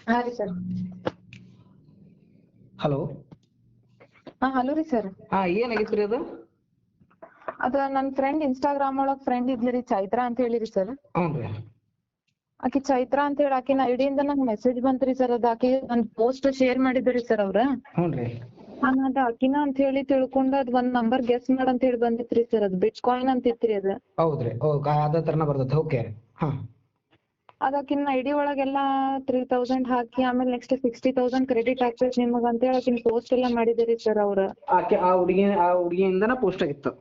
ಹಾ ರೀ sir. Hello. ಹಾ ಹಲೋ ರೀ ಸರ್. ಏನಾಗಿತ್ರಿ ಅದು? ಅದ ನನ್ ಫ್ರೆಂಡ್ ಇನ್ಸ್ಟಾಗ್ರಾಮ್ ಒಳಗ್ ಫ್ರೆಂಡ್ ಇದ್ಲಿ ಚೈತ್ರಾ ಅಂತ ಹೇಳಿರಿ ಸರ್. ಹ್ಞೂನ್ರಿ. ಆಕಿ ಚೈತ್ರಾ ಅಂತ ಹೇಳಿ ಆಕಿನ ಐಡಿಯಿಂದ ನಂಗೆ ಮೆಸೇಜ್ ಬಂತ್ರಿ ಸರ್. ಅದ್ ಆಕಿ ಒಂದ್ ಪೋಸ್ಟ್ ಶೇರ್ ಮಾಡಿದ್ರಿ ಸರ್ ಅವ್ರ. ಹ್ಞೂನ್ರಿ. ನಾನ್ ಅದ್ ಅಕಿನ ಅಂತ ಹೇಳಿ ತಿಳ್ಕೊಂಡ್ ಅದ್ ಒಂದ್ ನಂಬರ್ ಗೆಸ್ ಮಾಡ್ ಅಂತ ಹೇಳಿ ಬಂದಿತ್ರಿ ಸರ್. ಅದ್ ಬಿಟ್ ಕಾಯಿನ್ ಅಂತ ಇತ್ರಿ ಅದ. ಹೌದ್ರಿ. ಅದ ತರನ ಬರ್ತೈತೆ. ಓಕೆ. ಹಾ. ಅದಕ್ಕಿನ್ನ ಐಡಿ ಒಳಗೆಲ್ಲಾ 3000 ಹಾಕಿ ಆಮೇಲೆ ನೆಕ್ಸ್ಟ್ 60,000 ಕ್ರೆಡಿಟ್ ಆಗ್ತೈತಿ ನಿಮಗ್ ಅಂತ ಹೇಳಿ ಆಕಿನ್ ಪೋಸ್ಟ್ ಎಲ್ಲಾ ಮಾಡಿದಿರಿ ಸರ್ ಅವ್ರ. ಆ ಹುಡುಗಿಯಿಂದನ ಪೋಸ್ಟ್ ಆಗಿತ್ತು.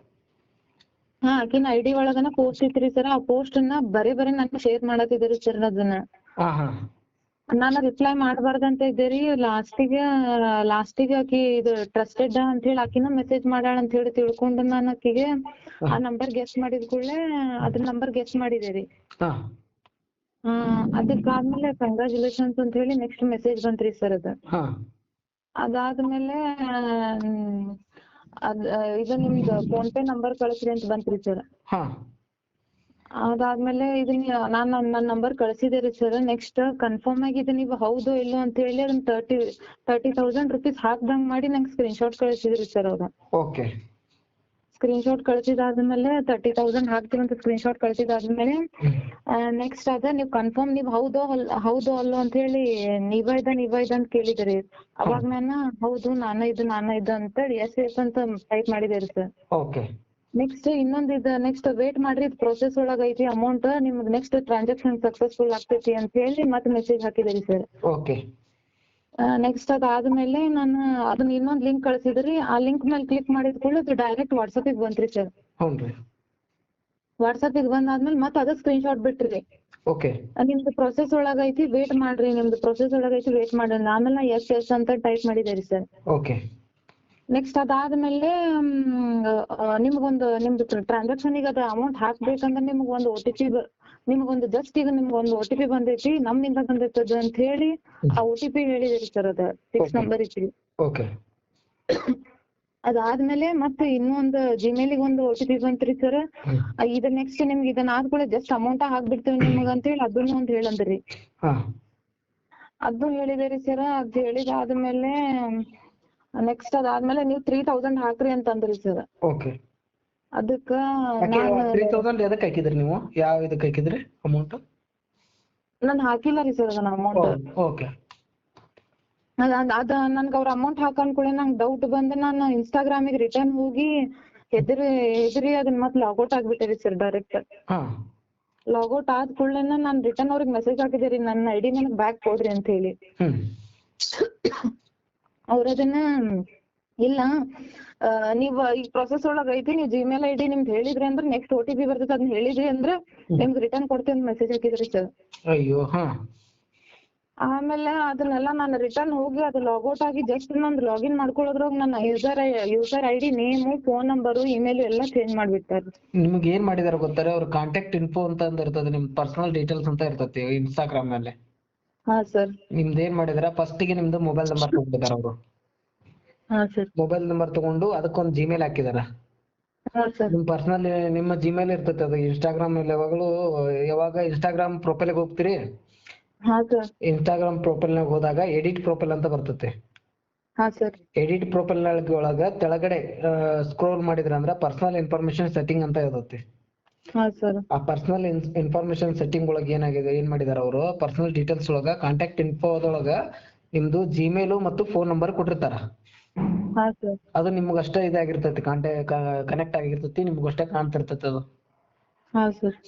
ಹಾ ಆಕಿನ ಐಡಿ ಒಳಗನ ಪೋಸ್ಟ್ ಇತ್ರಿ ಸರ್. ಆ ಪೋಸ್ಟ್ ನ ಬರೀ ನನ್ಗೆ ಶೇರ್ ಮಾಡತ್ತಿದ್ರಿ ಸರ್ ಅದನ್ನ. ಹಾ ಹಾ. ನಾನು ರಿಪ್ಲೈ ಮಾಡ್ಬಾರ್ದಂತ ಇದ್ದೇರಿ. ಲಾಸ್ಟಿಗೆ ಆಕಿ ಇದು ಟ್ರಸ್ಟೆಡ್ ಅಂತ ಹೇಳಿ ಆಕಿನ ಮೆಸೇಜ್ ಮಾಡಾಳ ಅಂತ ಹೇಳಿ ತಿಳ್ಕೊಂಡು ನಾನು ಆಕಿಗೆ ಆ ನಂಬರ್ ಗೆಸ್ ಮಾಡಿದ ಕೂಡಲೇ ಅದ್ರ ನಂಬರ್ ಗೆಸ್ ಮಾಡಿದೇರಿ. ಹಾ. ಅದಕ್ಕಾದ್ಮೇಲೆ ಕಂಗ್ರಾಚುಲೇಷನ್ಸ್ ಅಂತ ಹೇಳಿ ನೆಕ್ಸ್ಟ್ ಮೆಸೇಜ್ ಬಂತ್ರಿ ಸರ್ ಅದ. ಹಾ. ಅದಾದ್ಮೇಲೆ ಇದು ನಿಮ್ದು ಫೋನ್ ಪೇ ನಂಬರ್ ಕಳಿಸ್ರಿ ಅಂತ ಬಂತ್ರಿ ಸರ್. ಹಾ. ಅದಾದ್ಮೇಲೆ ಇದನ್ನ ನಾನ್ ನನ್ನ ನಂಬರ್ ಕಳ್ಸಿದೇರಿ ಸರ್. ನೆಕ್ಸ್ಟ್ ಕನ್ಫರ್ಮ್ ಆಗಿ ಇದು ನೀವು ಹೌದು ಇಲ್ಲೋ ಅಂತ ಹೇಳಿ ಅದನ್ನ 30,000 rupees ಹಾಕ್ದಂಗ್ ಮಾಡಿ ನಂಗೆ ಸ್ಕ್ರೀನ್ ಶಾಟ್ ಕಳಿಸಿದ್ರಿ ಸರ್ ಅವ್ರು. ಓಕೆ. ಸ್ಕ್ರೀನ್ ಶಾಟ್ ಕಳ್ಸಿದಾದ್ಮೇಲೆ 30,000 ಹಾಕ್ತೀವಿ ಅಂತ ಸ್ಕ್ರೀನ್ ಶಾಟ್ ಕಳ್ಸಿದಾದ್ಮೇಲೆ ನೆಕ್ಸ್ಟ್ ಅದ ನೀವು ಕನ್ಫರ್ಮ್ ನೀವು ಹೌದು ಅಲ್ಲೋ ಅಂತ ಹೇಳಿ ನೀವ ಇದ ಅಂತ ಕೇಳಿದ್ರಿ. ಅವಾಗ ನಾನು ಹೌದು ನಾನ ಇದು ಅಂತ ಹೇಳಿ ಎಸ್ ಅಂತ ಟೈಪ್ ಮಾಡಿದೇರಿ sir. Okay. Next next wait ಮಾಡ್ರಿ ಪ್ರೊಸೆಸ್ ಒಳಗ ಐತಿ ಅಮೌಂಟ್ ನಿಮ್ಗೆ ನೆಕ್ಸ್ಟ್ ಟ್ರಾನ್ಸಾಕ್ಷನ್ ಸಕ್ಸಸ್ಫುಲ್ ಆಗ್ತೈತಿ ಅಂತ ಹೇಳಿ ಮತ್ತೆ ಮೆಸೇಜ್ ಹಾಕಿದೇರಿ ಸರ್. ಓಕೆ. ನೆಕ್ಸ್ಟ್ ಅದಾದ್ಮೇಲೆ ನಾನು ಅದನ್ನ ಇನ್ನೊಂದ್ ಲಿಂಕ್ ಕಳ್ಸಿದ್ರಿ. ಆ ಲಿಂಕ್ ಮೇಲೆ ಕ್ಲಿಕ್ ಮಾಡಿದ ಕೂಡಲೇ ಅದು ಡೈರೆಕ್ಟ್ ವಾಟ್ಸಪ್ಪಿಗೆ ಬಂತ್ರಿ ಸರ್. ಹ್ಞೂನ್ರಿ. ವಾಟ್ಸಪ್ಪಿಗೆ ಬಂದಾದ್ಮೇಲೆ ಮತ್ತೆ ಅದ ಸ್ಕ್ರೀನ್ ಶಾಟ್ ಬಿಟ್ರಿ. ಓಕೆ. ನಿಮ್ದು ಪ್ರೊಸೆಸ್ ಒಳಗ ಐತಿ ವೇಟ್ ಮಾಡ್ರಿ ಆಮೇಲೆ ನಾ ಎಸ್ ಅಂತ ಟೈಪ್ ಮಾಡಿದೇರಿ ಸರ್. ಓಕೆ. ನೆಕ್ಸ್ಟ್ ಅದಾದ್ಮೇಲೆ ನಿಮ್ದು ಟ್ರಾನ್ಸಾಕ್ಷನ್ ಗೆ ಅದ ಅಮೌಂಟ್ ಹಾಕ್ಬೇಕಂದ್ರೆ ನಿಮ್ಗೊಂದು OTP ನಿಮ್ಗೊಂದು ಜಸ್ಟ್ ಈಗ ನಿಮ್ಗೊಂದು OTP ಬಂದೈತಿ ನಮ್ಮಿಂದ ಬಂದೈತದ ಅಂತ ಹೇಳಿ ಆ OTP ಹೇಳಿದೇರಿ ಸರ್. ಅದ 6 ನಂಬರ್ ಇತ್ರಿ. ಓಕೆ. ಅದಾದ್ಮೇಲೆ ಮತ್ತೆ ಇನ್ನೊಂದು ಜಿಮೇಲಿಗೆ ಒಂದು OTP ಬಂತ್ರಿ ಸರ್. ಇದು ನೆಕ್ಸ್ಟ್ ನಿಮ್ಗೆ ಇದನ್ನ ಆದ್ಮೇಲೆ ಜಸ್ಟ್ ಅಮೌಂಟ್ ಹಾಕ್ಬಿಡ್ತೇವೆ ನಿಮಗ ಅಂತ ಹೇಳಿ ಅದನ್ನು ಒಂದು ಹೇಳಂದ್ರಿ. ಅದು ಹೇಳಿದೇರಿ ಸರ್. ಅದ್ ಹೇಳಿದಾದ್ಮೇಲೆ ನೆಕ್ಸ್ಟ್ ಅದಾದ್ಮೇಲೆ ನೀವು 3,000 ಹಾಕ್ರಿ ಅಂತ ಅಂದ್ರಿ ಸರ್. ಓಕೆ. ಅದಕ್ಕ 3,000 ಎದಕ್ಕೆ ಹಾಕಿದ್ರಿ ನೀವು? ಯಾವ ಇದಕ್ಕೆ ಹಾಕಿದ್ರಿ ಅಮೌಂಟ್? ನಾನು ಹಾಕಿಲ್ಲ ರೀ ಸರ್ ಅದನ್ನ ಅಮೌಂಟ್. ಓಕೆ. ಅದ ನನ್ಗೆ ಅವ್ರ ಅಮೌಂಟ್ ಹಾಕಂದ್ ಕೂಡಲೇ ನಂಗೆ ಡೌಟ್ ಬಂದು ನಾನು ಇನ್ಸ್ಟಾಗ್ರಾಮಿಗೆ ರಿಟರ್ನ್ ಹೋಗಿ ಹೆದರಿ ಅದನ್ನ ಮತ್ತೆ ಲಾಗೌಟ್ ಆಗ್ಬಿಟ್ಟೆ ಸರ್ ಡೈರೆಕ್ಟ್. ಲಾಗೌಟ್ ಆದ ಕೂಡಲೇ ನಾನು ರಿಟರ್ನ್ ಅವ್ರಿಗೆ ಮೆಸೇಜ್ ಹಾಕಿದೇರಿ ನನ್ನ ಐಡಿ ನನಗೆ ಬ್ಯಾಕ್ ಕೊಡ್ರಿ ಅಂತ ಹೇಳಿ. ಅವ್ರ ಅದನ್ನ ಇಲ್ಲ ನೀವ್ ಈ ಪ್ರೊಸೆಸ್ ಒಳಗ ಐತಿ ನೀವು ಜಿಮೇಲ್ ಐಡಿ ನಿಮ್ದು ಹೇಳಿದ್ರಿ ಅಂದ್ರೆ ನೆಕ್ಸ್ಟ್ OTP ಬರ್ತೈತೆ ಅದನ್ನ ಹೇಳಿದ್ರಿ ಅಂದ್ರೆ ನಿಮ್ಗೆ ರಿಟರ್ನ್ ಕೊಡ್ತೀನಿ ಅಂತ ಮೆಸೇಜ್ ಹಾಕಿದ್ರಿ ಸರ್. ಅಯ್ಯೋ. ಆಮೇಲೆ ಅದನ್ನೆಲ್ಲ ನಾನು ರಿಟರ್ನ್ ಹೋಗಿ ಅದು ಲಾಗೌಟ್ ಆಗಿ ಜಸ್ಟ್ ನಂದು ಲಾಗಿನ್ ಮಾಡ್ಕೊಳ್ಳೋದ್ರಾಗ ನನ್ನ user ID name phone number email ಎಲ್ಲ ಚೇಂಜ್ ಮಾಡ್ಬಿಟ್ಟಾರೆ. ನಿಮ್ಗೆ ಏನ್ ಮಾಡಿದಾರೆ ಗೊತ್ತಾರೆ? ಅವ್ರ ಕಾಂಟ್ಯಾಕ್ಟ್ ಇನ್ಫೋ ಅಂತ ಇರ್ತದೆ, ನಿಮ್ ಪರ್ಸನಲ್ ಡೀಟೇಲ್ಸ್ ಅಂತ ಇರ್ತೈತಿ ಇನ್ಸ್ಟಾಗ್ರಾಮ್ ಮೇಲೆ. ಹಾ ಸರ್. ನಿಮ್ದು ಏನ್ ಮಾಡಿದಾರೆ ಫಸ್ಟಿಗೆ ನಿಮ್ದು ಮೊಬೈಲ್ ನಂಬರ್ ತಗೊಂಡಿದ್ದಾರೆ ಅವರು. ಹಾ ಸರ್. ಮೊಬೈಲ್ ನಂಬರ್ ತಗೊಂಡು ಅದಕ್ಕೊಂದು ಜಿಮೇಲ್ ಹಾಕಿದಾರ. ನಿಮ್ ಪರ್ಸನಲ್ ನಿಮ್ಮ ಜಿಮೇಲ್ ಇರ್ತೈತೆ ಅದು ಇನ್ಸ್ಟಾಗ್ರಾಮ್ ಯಾವಾಗ ಇನ್ಸ್ಟಾಗ್ರಾಮ್ ಪ್ರೊಫೈಲ್ಗೆ ಹೋಗ್ತೀರಿ. ಇನ್ಸ್ಟಾಗ್ರಾಮ್ ಪ್ರೊಫೈಲ್ ನಾಗ ಹೋದಾಗ ಎಡಿಟ್ ಪ್ರೊಫೈಲ್ ಅಂತ ಬರ್ತೈತೆ. ಎಡಿಟ್ ಪ್ರೊಫೈಲ್ ಒಳಗ ತೆಳಗಡೆ ಸ್ಕ್ರೋಲ್ ಮಾಡಿದ್ರ ಅಂದ್ರ ಪರ್ಸನಲ್ ಇನ್ಫಾರ್ಮೇಶನ್ ಸೆಟ್ಟಿಂಗ್ ಅಂತ ಇರ್ತೈತಿ. ಆ ಪರ್ಸನಲ್ ಇನ್ಫಾರ್ಮೇಶನ್ ಸೆಟ್ಟಿಂಗ್ ಒಳಗ ಏನ್ ಮಾಡಿದಾರ ಅವರು ಪರ್ಸನಲ್ ಡೀಟೇಲ್ಸ್ ಒಳಗ ಕಾಂಟ್ಯಾಕ್ಟ್ ಇನ್ಫೋದೊಳಗ ನಿಮ್ದು ಜಿಮೇಲ್ ಮತ್ತು ಫೋನ್ ನಂಬರ್ ಕೊಟ್ಟಿರ್ತಾರ. ಅದು ನಿಮ್ಗಷ್ಟೇ ಇದಾಗಿರ್ತೈತಿ, ಕನೆಕ್ಟ್ ಆಗಿರ್ತೈತಿ, ನಿಮ್ಗಷ್ಟೇ ಕಾಣ್ತಿರ್ತೈತಿ ಅದು.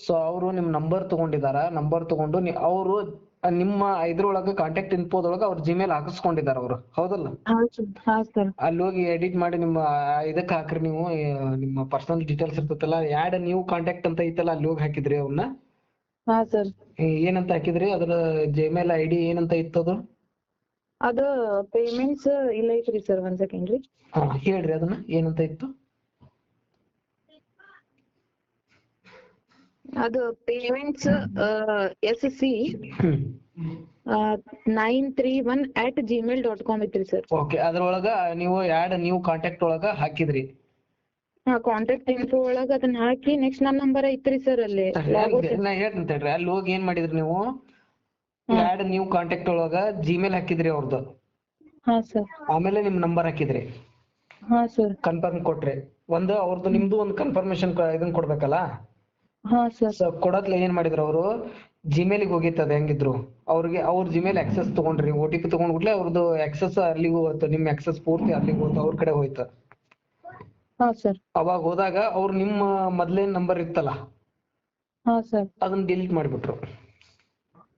ಸೊ ಅವರು ನಿಮ್ ನಂಬರ್ ತಗೊಂಡಿದಾರ. ನಂಬರ್ ತಗೊಂಡು ಅವರು ನಿಮ್ಮ ಇದ್ರೊಳಗ ಕಾಂಟ್ಯಾಕ್ಟ್ ಇನ್ಫೋದೊಳಗ ಅವ್ರ ಜಿಮೇಲ್ ಹಾಕಿಸ್ಕೊಂಡಿದಾರ ಅವರು. ಹೌದಲ್ಲ? ಅಲ್ಲಿ ಹೋಗಿ ಎಡಿಟ್ ಮಾಡಿ ನಿಮ್ಮ ಇದಕ್ ಹಾಕ್ರಿ. ನೀವು ನಿಮ್ಮ ಪರ್ಸನಲ್ ಡೀಟೇಲ್ಸ್ ಇರ್ತೈತಲ್ಲ, ಆಡ್ ನ್ಯೂ ಕಾಂಟ್ಯಾಕ್ಟ್ ಅಂತ ಐತಲ್ಲ, ಅಲ್ಲಿ ಹೋಗಿ ಹಾಕಿದ್ರಿ ಅವನ್ನ. ಏನಂತ ಹಾಕಿದ್ರಿ? ಅದ್ರ ಜಿಮೇಲ್ ಐಡಿ ಏನಂತ ಇತ್ತದು? ಅದು ಪೇಮೆಂಟ್ಸ್ ಇಲ್ಲ ಐತ್ರಿ ಸರ್. 1 ಸೆಕೆಂಡ್ ರೀ. ಹೇಳ್ರಿ ಅದನ್ನ ಏನಂತ ಇತ್ತು? ಅದು ಪೇಮೆಂಟ್ಸ್ SC 931@gmail.com ಐತ್ರಿ ಸರ್. ಓಕೆ. ಅದ್ರೊಳಗ ನೀವು ಆಡ್ ನ್ಯೂ ಕಾಂಟ್ಯಾಕ್ಟ್ ಒಳಗ ಹಾಕಿದ್ರಿ. ಕಾಂಟ್ಯಾಕ್ಟ್ ಇನ್ಫೋ ಒಳಗ ಅದನ್ನ ಹಾಕಿ ನೆಕ್ಸ್ಟ್ ನನ್ನ ನಂಬರ್ ಐತ್ರಿ ಸರ್ ಅಲ್ಲಿ. ನಾ ಹೇಳ್ತೀನಿ ತಡ್ರಿ. ಅಲ್ಲಿ ಹೋಗಿ ಏನ್ ಮಾಡಿದ್ರಿ ನೀವು? ಆಡ್ ನ್ಯೂ ಕಾಂಟ್ಯಾಕ್ಟ್ ಒಳಗ ಜಿಮೇಲ್ ಹಾಕಿದ್ರಿ ಅವ್ರದ್ದು, ಹಾ ಸರ್. ಆಮೇಲೆ ನಿಮ್ ನಂಬರ್ ಹಾಕಿದ್ರಿ, ಹಾ ಸರ್. ಕನ್ಫರ್ಮ್ ಕೊಟ್ರಿ. ಒಂದು ಅವ್ರದ್ದು ನಿಮ್ದು ಒಂದು ಕನ್ಫರ್ಮೇಶನ್ ಇದನ್ ಕೊಡ್ಬೇಕಲ್ಲ. ಹಾ ಸರ್. ಸೊ ಕೊಡತ್ಲೆ ಏನ್ ಮಾಡಿದ್ರು ಅವರು, ಜಿಮೇಲಿಗೆ ಹೋಗಿತ್ತದ ಹೆಂಗಿದ್ರು ಅವ್ರಿಗೆ, ಅವ್ರ ಜಿಮೇಲ್ ಆಕ್ಸೆಸ್ ತಗೊಂಡ್ರಿ, OTP ತಗೊಂಡ್ಬಿಟ್ಲೆ ಅವ್ರದ್ದು ಆಕ್ಸೆಸ್ ಅಲ್ಲಿಗೂ ಹೋಯ್ತು, ನಿಮ್ ಆಕ್ಸೆಸ್ ಪೂರ್ತಿ ಅಲ್ಲಿಗೆ ಹೋಯ್ತು, ಅವ್ರ ಕಡೆ ಹೋಯ್ತು. ಹಾ ಸರ್. ಅವಾಗ ಹೋದಾಗ ಅವ್ರು ನಿಮ್ಮ ಮೊದ್ಲೇನ್ ನಂಬರ್ ಇತ್ತಲ್ಲ ಹಾ ಸರ್. ಅದನ್ನ ಡಿಲೀಟ್ ಮಾಡ್ಬಿಟ್ರು.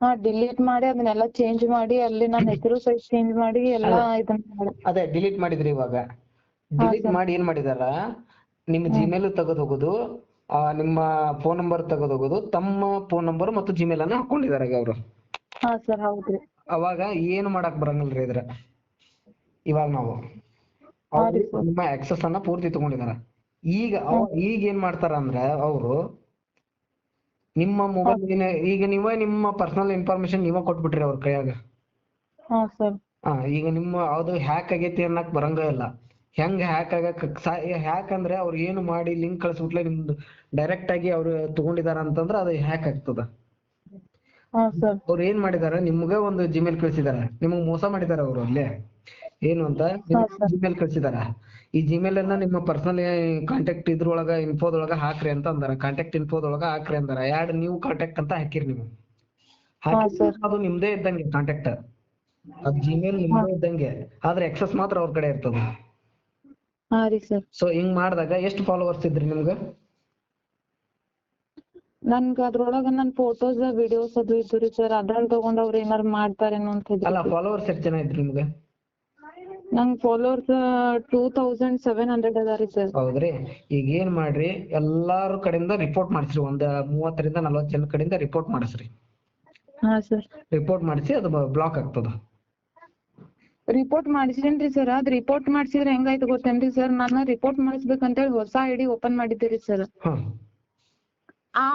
ಹಾ ಡಿಲೀಟ್ ಮಾಡಿ ಅದನ್ನೆಲ್ಲ ಚೇಂಜ್ ಮಾಡಿ ಅಲ್ಲಿ ನನ್ನ ಹೆಸರು ಸಹಿತ ಚೇಂಜ್ ಮಾಡಿ ಎಲ್ಲಾ ಇದನ್ನ ಮಾಡಿ. ಅದೇ ಡಿಲೀಟ್ ಮಾಡಿದ್ರಿ. ಇವಾಗ ಡಿಲೀಟ್ ಮಾಡಿ ಏನ್ ಮಾಡಿದಾರ, ನಿಮ್ಮ ಜಿಮೇಲ್ ತೆಗೆದು ಹೋಗೋದು, ನಿಮ್ಮ ಫೋನ್ ನಂಬರ್ ತೆಗೆದು ಹೋಗೋದು, ತಮ್ಮ ಫೋನ್ ನಂಬರ್ ಮತ್ತು ಜಿಮೇಲ್ ಅನ್ನ ಹಾಕೊಂಡಿದಾರೆ ಈಗ ಅವರು. ಹಾ ಸರ್ ಹೌದ್ರಿ. ಅವಾಗ ಏನು ಮಾಡಕ್ ಬರಂಗಿಲ್ರಿ ಇದ್ರ. ಇವಾಗ ನಾವು ನಿಮ್ಮ ಆಕ್ಸೆಸ್ ಅನ್ನ ಪೂರ್ತಿ ತಗೊಂಡಿದಾರ. ಈಗ ಈಗ ಏನ್ ಮಾಡ್ತಾರ ಅಂದ್ರೆ ಅವರು ನಿಮ್ಮ ಮೊಬೈಲ್ ಈಗ ನೀವೇ ನಿಮ್ಮ ಪರ್ಸನಲ್ ಇನ್ಫಾರ್ಮೇಶನ್ ನೀವೇ ಕೊಟ್ಬಿಟ್ರಿ ಅವ್ರ ಕೈಯಾಗ. ಹಾ ಸರ್. ಈಗ ನಿಮ್ಮ ಅದು ಹ್ಯಾಕ್ ಆಗೈತಿ ಅನ್ನಕ್ ಬರಂಗ ಇಲ್ಲ. ಹೆಂಗ್ ಹ್ಯಾಕ್ ಆಗಕ್ ಹ್ಯಾಕ್ ಅಂದ್ರೆ ಅವ್ರು ಏನು ಮಾಡಿ ಲಿಂಕ್ ಕಳ್ಸ್ಬಿಟ್ಲೆ ನಿಮ್ದು ಡೈರೆಕ್ಟ್ ಆಗಿ ಅವ್ರು ತಗೊಂಡಿದಾರ ಅಂತಂದ್ರ ಅದು ಹ್ಯಾಕ್ ಆಗ್ತದ. ಅವ್ರು ಏನ್ ಮಾಡಿದಾರ, ನಿಮ್ಗ ಒಂದು ಜಿಮೇಲ್ ಕಳ್ಸಿದಾರ, ನಿಮಗ್ ಮೋಸ ಮಾಡಿದಾರ ಅವ್ರು. ಅಲ್ಲೇ ಏನು ಅಂತ ಜಿಮೇಲ್ ಕಳ್ಸಿದಾರ. ಈ ಜಿಮೇಲ್ ಅನ್ನ ನಿಮ್ಮ ಪರ್ಸನಲ್ ಕಾಂಟ್ಯಾಕ್ಟ್ ಇದ್ರೊಳಗ ಇನ್ಫೋದೊಳಗ ಹಾಕ್ರಿ ಅಂತ ಅಂದಾರ. ಕಾಂಟ್ಯಾಕ್ಟ್ ಇನ್ಫೋದೊಳಗ ಹಾಕ್ರಿ ಅಂದಾರ. ಆಡ್ ನ್ಯೂ ಕಾಂಟ್ಯಾಕ್ಟ್ ಅಂತ ಹಾಕಿರಿ ನೀವು. ಅದು ನಿಮ್ದೇ ಇದ್ದಂಗೆ ಕಾಂಟ್ಯಾಕ್ಟ್, ಅದ್ ಜಿಮೇಲ್ ನಿಮ್ದೇ ಇದ್ದಂಗೆ, ಆದ್ರೆ ಎಕ್ಸೆಸ್ ಮಾತ್ರ ಅವ್ರ ಕಡೆ ಇರ್ತದ. ಸೊ ಹಿಂಗ್ ಮಾಡಿದಾಗ ಎಷ್ಟು ಫಾಲೋವರ್ಸ್ ಇದ್ರಿ ನಿಮ್ಗ? ನನ್ಗ ಅದ್ರೊಳಗ ನನ್ ಫೋಟೋಸ್ ವಿಡಿಯೋಸ್ ಅದು ಇದ್ರಿ ಸರ್, ಅದ್ರಲ್ಲಿ ತಗೊಂಡ್ ಅವ್ರ ಏನಾರ ಮಾಡ್ತಾರೇನೋ ಅಂತ ಇದ್ರಿ. ಅಲ್ಲ ಫಾಲೋವರ್ಸ್ ಎಷ್ಟು ಜನ ಇದ್ರಿ ನಿಮ್ಗ? ನಂಗ್ ಫಾಲೋವರ್ಸ್ 2700 ಅದಾರಿ ಸರ್. ಹೌದ್ರಿ. ಈಗ ಏನ್ ಮಾಡ್ರಿ, ಎಲ್ಲಾರು ಕಡೆಯಿಂದ ರಿಪೋರ್ಟ್ ಮಾಡಿಸ್ರಿ. ಒಂದ್ 30 ರಿಂದ 40 ಜನ ಕಡೆಯಿಂದ ರಿಪೋರ್ಟ್ ಮಾಡಿಸ್ರಿ. ಹಾ ಸರ್. ರಿಪೋರ್ಟ್ ಮಾಡಿಸಿ ಅದು ಬ್ಲಾಕ್ ಆಗ್ತದ. ರಿಪೋರ್ಟ್ ಮಾಡಿಸಿನ್ರಿ ಸರ್. ಅದ್ ರಿಪೋರ್ಟ್ ಮಾಡ್ಸಿದ್ರೆ ಹೆಂಗಾಯ್ತು ಗೊತ್ತೇನ್ರಿ ಸರ್, ನಾನು ರಿಪೋರ್ಟ್ ಮಾಡಿಸ್ಬೇಕಂತೇಳಿ ಹೊಸ ಐಡಿ ಓಪನ್ ಮಾಡಿದ್ದೀರಿ ಸರ್. ಆ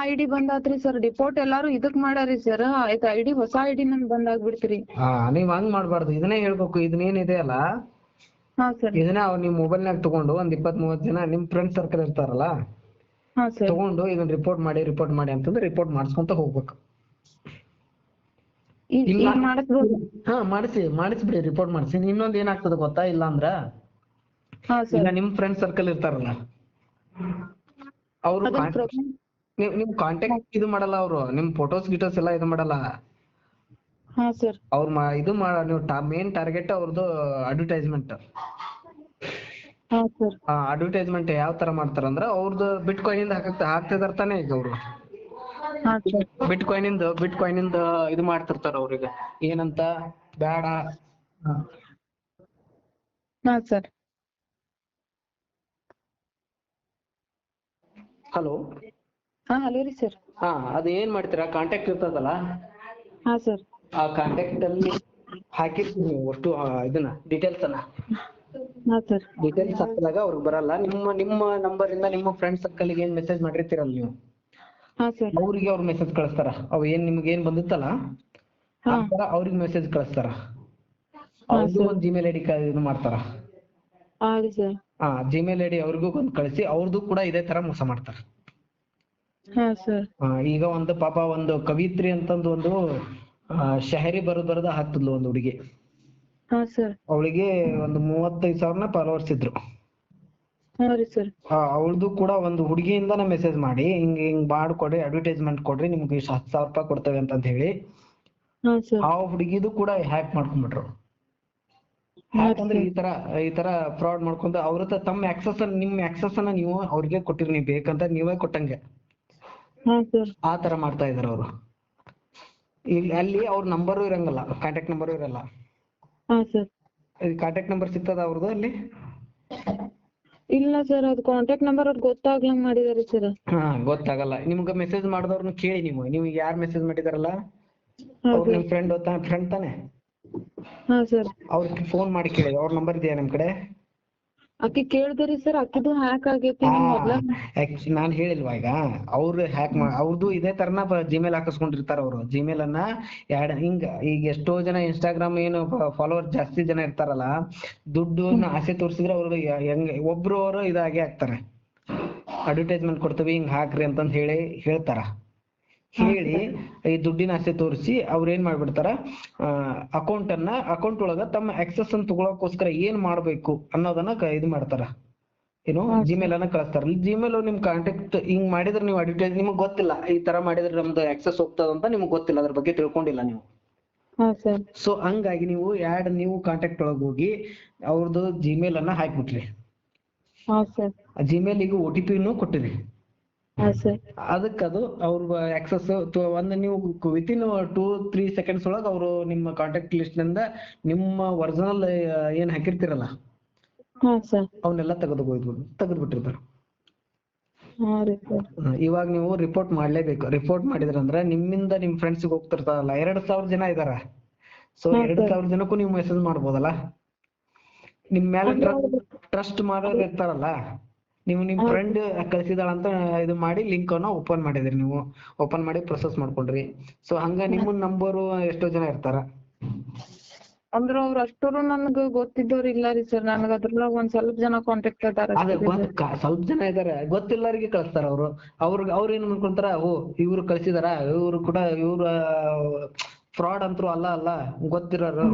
ಐಡಿ ಬಂದಾತ್ರಿ ಸರ್. ರಿಪೋರ್ಟ್ ಎಲ್ಲಾರು ಇದಕ್ ಮಾಡ್ಯಾರಿ ಸರ್, ಆಯ್ತು ಐಡಿ ಹೊಸ ಐಡಿ ನಂದ್ ಬಂದಾಗ್ಬಿಡ್ತ್ರಿ. ನೀವ್ ಹಂಗ್ ಮಾಡ್ಬಾರ್ದು. ಇದನ್ನೇ ಹೇಳ್ಬೇಕು. ಇದನ್ನೇನಿದೆ ಅಲ್ಲ, ಹಾ ಸರ್. ಇದನ್ನ ನಿಮ್ ಮೊಬೈಲ್ನಾಗ ತಗೊಂಡು ಒಂದ್ 20-30 ಜನ ನಿಮ್ ಫ್ರೆಂಡ್ ಸರ್ಕಲ್ ಇರ್ತಾರಲ್ಲ, ತಗೊಂಡು ಇದನ್ನ ರಿಪೋರ್ಟ್ ಮಾಡಿ ಅಂತಂದ್ರೆ ರಿಪೋರ್ಟ್ ಮಾಡಿಸ್ಕೊಂತ ಹೋಗ್ಬೇಕು. ಮಾಡಿಸ್ಬಿಡಿ, ರಿಪೋರ್ಟ್ ಮಾಡಿಸಿ. ಇನ್ನೊಂದ್ ಏನಾಗ್ತದ ಗೊತ್ತಾ, ಇಲ್ಲ ಅಂದ್ರ ಈಗ ನಿಮ್ ಫ್ರೆಂಡ್ ಸರ್ಕಲ್ ಇರ್ತಾರಲ್ಲ, ಅವ್ರು ನಿಮ್ ಕಾಂಟ್ಯಾಕ್ಟ್ ಇದು ಮಾಡಲ್ಲ, ಅವ್ರು ನಿಮ್ ಫೋಟೋಸ್ ಗಿಟೋಸ್ ಎಲ್ಲ ಇದು ಮಾಡಲ್ಲ. ಅವ್ರ ಇದು ನೀವು ಮೇನ್ ಟಾರ್ಗೆಟ್ ಅವ್ರದ್ದು ಅಡ್ವರ್ಟೈಸ್ಮೆಂಟ್. ಅಡ್ವರ್ಟೈಸ್ಮೆಂಟ್ ಯಾವ ತರ ಮಾಡ್ತಾರಂದ್ರ, ಅವ್ರದ್ದು ಬಿಟ್ ಕಾಯಿನ್ ಇಂದ ಹಾಕ್ತಿದಾರ ತಾನೇ ಈಗ ಅವ್ರು. ಬಿಟ್ ಕಾಯಿನ್ ಇಂದ ಇದು ಮಾಡ್ತಿರ್ತಾರ ಅವ್ರಿಗೆ ಏನಂತ ಬೇಡ. ಹಲೋ. ಹಲೋ ರೀ ಸರ್. ಅದ ಏನ್ ಮಾಡ್ತೀರಾ, ಕಾಂಟ್ಯಾಕ್ಟ್ ಇರ್ತದಲ್ಲ, ಆ ಕಾಂಟ್ಯಾಕ್ಟ್ ಅಲ್ಲಿ ಹಾಕಿರ್ತೀವಿ ನೀವು ಒಟ್ಟು ಇದನ್ನ ಡೀಟೇಲ್ಸ್ ಅನ್ನ. ಡೀಟೇಲ್ಸ್ ಹಾಕಿದಾಗ ಅವ್ರಿಗೆ ಬರಲ್ಲ. ನಿಮ್ಮ ನಂಬರ್ ಇಂದ ನಿಮ್ಮ ಫ್ರೆಂಡ್ ಸರ್ಕಲ್ ಗೆ ಏನ್ ಮೆಸೇಜ್ ಮಾಡಿರ್ತೀರಲ್ಲ ನೀವು, ಅವ್ರಿಗೆ ಅವ್ರ ಮೆಸೇಜ್ ಕಳಿಸ್ತಾರ. ಅವ್ ನಿಮ್ಗೆ ಏನ್ ಬಂದಿತ್ತಲ್ಲ ಅವ್ರಿಗೆ ಮೆಸೇಜ್ ಕಳಿಸ್ತಾರ. ಅವ್ರಿಗೂ ಒಂದ್ ಜಿಮೇಲ್ ಐಡಿ ಇದು ಮಾಡ್ತಾರ. ಜಿಮೇಲ್ ಐಡಿ ಅವ್ರಿಗೂ ಒಂದ್ ಕಳಿಸಿ, ಅವ್ರದ್ದು ಕೂಡ ಇದೇ ತರ ಮೋಸ ಮಾಡ್ತಾರ. ಈಗ ಒಂದು ಪಾಪ ಒಂದು ಕವಿತ್ರಿ ಅಂತಂದು ಒಂದು ಶಾಯರಿ ಬರದ ಹಾಕ್ತಿದ್ಲು ಒಂದು ಹುಡುಗಿ. ಅವಳಿಗೆ ಒಂದು 35,000 ಫಾಲೋವರ್ಸ್ ಇದ್ರು. ಅವಳದು ಕೂಡ ಒಂದು ಹುಡುಗಿಯಿಂದಾನ ಮೆಸೇಜ್ ಮಾಡಿ ಹಿಂಗ್ ಮಾಡ್ಕೊಡ್ರಿ, ಅಡ್ವರ್ಟೈಸ್ಮೆಂಟ್ ಕೊಡ್ರಿ, ನಿಮ್ಗೆ 10,000 ರೂಪಾಯಿ ಕೊಡ್ತೇವೆ ಅಂತ ಹೇಳಿ ಆ ಹುಡುಗಿದು ಕೂಡ ಹ್ಯಾಕ್ ಮಾಡ್ಕೊಂಡ್ಬಿಟ್ರು. ಯಾಕಂದ್ರೆ ಈ ತರ ಫ್ರಾಡ್ ಮಾಡ್ಕೊಂಡು ಅವ್ರ ತಮ್ಮ ಆಕ್ಸೆಸ್ ನಿಮ್ ಆಕ್ಸೆಸ್ ಅನ್ನ ನೀವು ಅವ್ರಿಗೆ ಕೊಟ್ಟಿರಿ, ನೀವ್ ಬೇಕಂತ ನೀವೇ ಕೊಟ್ಟಂಗೆ ಆ ತರ ಮಾಡ್ತಾ ಇದಾರೆ ಅವರು. ಅಲ್ಲಿ ಅವ್ರ ನಂಬರು ಇರಂಗಲ್ಲ, ಕಾಂಟ್ಯಾಕ್ಟ್ ನಂಬರು ಇರಲ್ಲ. ಕಾಂಟ್ಯಾಕ್ಟ್ ನಂಬರ್ ಸಿಗ್ತದ ಅವ್ರದ್ದು ಅಲ್ಲಿ? ಇಲ್ಲ ಸರ್, ಅದು ಕಾಂಟ್ಯಾಕ್ಟ್ ನಂಬರ್ ಅವ್ರಿಗೆ ಗೊತ್ತಾಗ್ಲಂಗ್ ಮಾಡಿದಾರೆ ಸರ್. ಗೊತ್ತಾಗಲ್ಲ. ನಿಮ್ಗೆ ಮೆಸೇಜ್ ಮಾಡಿದವ್ರನ್ನ ಕೇಳಿ, ನೀವು ಯಾರು ಮೆಸೇಜ್ ಮಾಡಿದಾರಲ್ಲ ಅವ್ರು ನಿಮ್ ಫ್ರೆಂಡ್ ತಾನೆ, ಅವ್ರಿಗೆ ಫೋನ್ ಮಾಡಿ ಕೇಳಿ. ಅವ್ರ ನಂಬರ್ ಇದೆಯಾ ನಿಮ್ ಕಡೆ? ಆಕಿ ಕೇಳ್ದಿರಿ ಸರ್, ಆಕಿದು ಹ್ಯಾಕ್ ಆಗೈತಿ. ನಾನ್ ಹೇಳಿಲ್ವಾ ಈಗ, ಅವ್ರು ಅವ್ರದ್ದು ಇದೇ ತರನ ಜಿಮೇಲ್ ಹಾಕಿಸ್ಕೊಂಡಿರ್ತಾರ. ಅವ್ರು ಜಿಮೇಲ್ ಅನ್ನ ಈಗ ಎಷ್ಟೋ ಜನ ಇನ್ಸ್ಟಾಗ್ರಾಮ್ ಏನು ಫಾಲೋವರ್ ಜಾಸ್ತಿ ಜನ ಇರ್ತಾರಲ್ಲ, ದುಡ್ಡು ಆಸೆ ತೋರಿಸಿದ್ರೆ ಅವ್ರು ಒಬ್ರು ಅವರು ಇದಾಗೆ ಆಗ್ತಾರೆ. ಅಡ್ವರ್ಟೈಸ್ಮೆಂಟ್ ಕೊಡ್ತೀವಿ ಹಿಂಗ್ ಹಾಕ್ರಿ ಅಂತಂದ್ ಹೇಳ್ತಾರ. ಹೇಳಿ ಈ ದುಡ್ಡಿನ ಆಸೆ ತೋರಿಸಿ ಅವ್ರ ಏನ್ ಮಾಡ್ಬಿಡ್ತಾರ, ಅಕೌಂಟ್ ಒಳಗ ತಮ್ಮ ಆಕ್ಸೆಸ್ ಅನ್ನು ತಗೊಳಕೋಸ್ಕರ ಏನ್ ಮಾಡ್ಬೇಕು ಅನ್ನೋದನ್ನ ಇದು ಮಾಡ್ತಾರ, ಏನು ಜಿಮೇಲ್ ಅನ್ನ ಕಳಿಸ್ತಾರ. ಜಿಮೇಲ್ ನಿಮ್ ಕಾಂಟ್ಯಾಕ್ಟ್ ಹಿಂಗ್ ಮಾಡಿದ್ರೆ ನೀವು ಅಡ್ವರ್ಟೈಸ್ ನಿಮ್ಗೆ ಗೊತ್ತಿಲ್ಲ, ಈ ತರ ಮಾಡಿದ್ರೆ ನಮ್ದು ಆಕ್ಸೆಸ್ ಹೋಗ್ತದ ಅಂತ ನಿಮ್ಗೆ ಗೊತ್ತಿಲ್ಲ, ಅದ್ರ ಬಗ್ಗೆ ತಿಳ್ಕೊಂಡಿಲ್ಲ ನೀವು. ಸೊ ಹಂಗಾಗಿ ನೀವು ಕಾಂಟ್ಯಾಕ್ಟ್ ಒಳಗ್ ಹೋಗಿ ಅವ್ರದ್ದು ಜಿಮೇಲ್ ಅನ್ನ ಹಾಕ್ಬಿಟ್ರಿ. ಜಿಮೇಲಿಗೆ OTP ಕೊಟ್ಟಿರಿ. ಅದಕ್ಕದು ಅವ್ರ ಆಕ್ಸೆಸ್ ಒಂದು ನೀವು ವಿತಿನ್ 2-3 ಸೆಕೆಂಡ್ಸ್ ಒಳಗ ಅವರು ನಿಮ್ಮ ಕಾಂಟ್ಯಾಕ್ಟ್ ಲಿಸ್ಟ್ ನಿಂದ ನಿಮ್ಮ ಒರಿಜಿನಲ್ ಏನ್ ಹಾಕಿರ್ತೀರಲ್ಲ ಅವನ್ನೆಲ್ಲ ತೆಗೆದ್ಬಿಟ್ಟಿರ್ತಾರ. ಇವಾಗ ನೀವು ರಿಪೋರ್ಟ್ ಮಾಡ್ಲೇಬೇಕು. ರಿಪೋರ್ಟ್ ಮಾಡಿದ್ರಂದ್ರ ನಿಮ್ಮಿಂದ ನಿಮ್ ಫ್ರೆಂಡ್ಸ್ ಹೋಗ್ತಿರ್ತಾರಲ್ಲ, 2,000 ಜನ ಇದಾರ. ಸೊ 2,000 ಜನಕ್ಕೂ ನೀವು ಮೆಸೇಜ್ ಮಾಡ್ಬೋದಲ್ಲ. ನಿಮ್ ಮೇಲೆ ಟ್ರಸ್ಟ್ ಮಾಡೋರು ಇರ್ತಾರಲ್ಲ, ನೀವು ನಿಮ್ ಫ್ರೆಂಡ್ ಕಳ್ಸಿದಾಳಂತ ಇದು ಮಾಡಿ ಲಿಂಕ್ ಅನ್ನ ಓಪನ್ ಮಾಡಿದ್ರಿ, ನೀವು ಓಪನ್ ಮಾಡಿ ಪ್ರೊಸೆಸ್ ಮಾಡ್ಕೊಂಡ್ರಿ. ಸೊ ಹಂಗ ನಿಮ್ಮ ನಂಬರು ಎಷ್ಟೋ ಜನ ಇರ್ತಾರ. ಅಂದ್ರ ಅವ್ರ ಅಷ್ಟರು ನನ್ಗ ಗೊತ್ತಿದ್ದವ್ರು ಇಲ್ಲ ರೀ ಸರ್. ನನಗ ಅದ್ರೊಳಗ ಒಂದ್ ಸ್ವಲ್ಪ ಜನ ಕಾಂಟ್ಯಾಕ್ಟ್ ಅದಾರ. ಸ್ವಲ್ಪ ಜನ ಇದಾರೆ, ಗೊತ್ತಿಲ್ಲರಿಗೆ ಕಳಿಸ್ತಾರ ಅವ್ರ ಏನ್ ಅನ್ಕೊಂತಾರ, ಇವ್ರು ಕಳ್ಸಿದಾರ, ಇವ್ರು ಕೂಡ ಇವ್ರ ಫ್ರಾಡ್ ಅಂತೂ ಅಲ್ಲ ಗೊತ್ತಿರೋರು.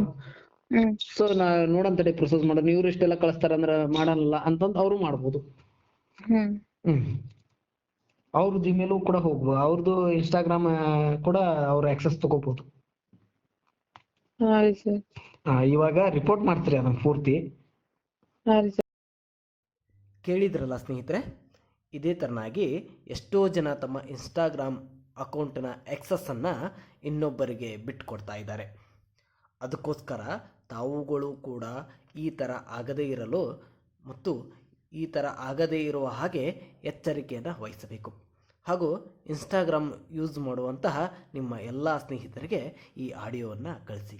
ಸೊ ನೋಡಂತಡಿ ಪ್ರೊಸೆಸ್ ಮಾಡೋದು, ಇವ್ರು ಇಷ್ಟೆಲ್ಲ ಕಳಿಸ್ತಾರ ಅಂದ್ರ ಮಾಡಲ್ಲ ಅಂತಂದ್ ಅವ್ರು ಮಾಡ್ಬೋದು. ಅವ್ರ ಜಿಮೇಲು ಕೂಡ ಹೋಗ್ಬೋದು, ಅವ್ರದ್ದು ಇನ್ಸ್ಟಾಗ್ರಾಮ್ ಕೂಡ ಅವ್ರ ಆಕ್ಸೆಸ್ ತಗೋಬಹುದು. ಇವಾಗ ರಿಪೋರ್ಟ್ ಮಾಡ್ತೀರಿ ಅದನ್ನ ಪೂರ್ತಿ. ಕೇಳಿದ್ರಲ್ಲ ಸ್ನೇಹಿತರೆ, ಇದೇ ತರನಾಗಿ ಎಷ್ಟೋ ಜನ ತಮ್ಮ ಇನ್ಸ್ಟಾಗ್ರಾಮ್ ಅಕೌಂಟ್ನ ಆಕ್ಸೆಸ್ಸನ್ನು ಇನ್ನೊಬ್ಬರಿಗೆ ಬಿಟ್ಕೊಡ್ತಾ ಇದ್ದಾರೆ. ಅದಕ್ಕೋಸ್ಕರ ತಾವುಗಳು ಕೂಡ ಈ ಥರ ಆಗದೇ ಇರಲು ಮತ್ತು ಈ ಥರ ಆಗದೇ ಇರುವ ಹಾಗೆ ಎಚ್ಚರಿಕೆಯನ್ನು ವಹಿಸಬೇಕು. ಹಾಗೂ ಇನ್ಸ್ಟಾಗ್ರಾಮ್ ಯೂಸ್ ಮಾಡುವಂತಹ ನಿಮ್ಮ ಎಲ್ಲ ಸ್ನೇಹಿತರಿಗೆ ಈ ಆಡಿಯೋವನ್ನು ಕಳಿಸಿ.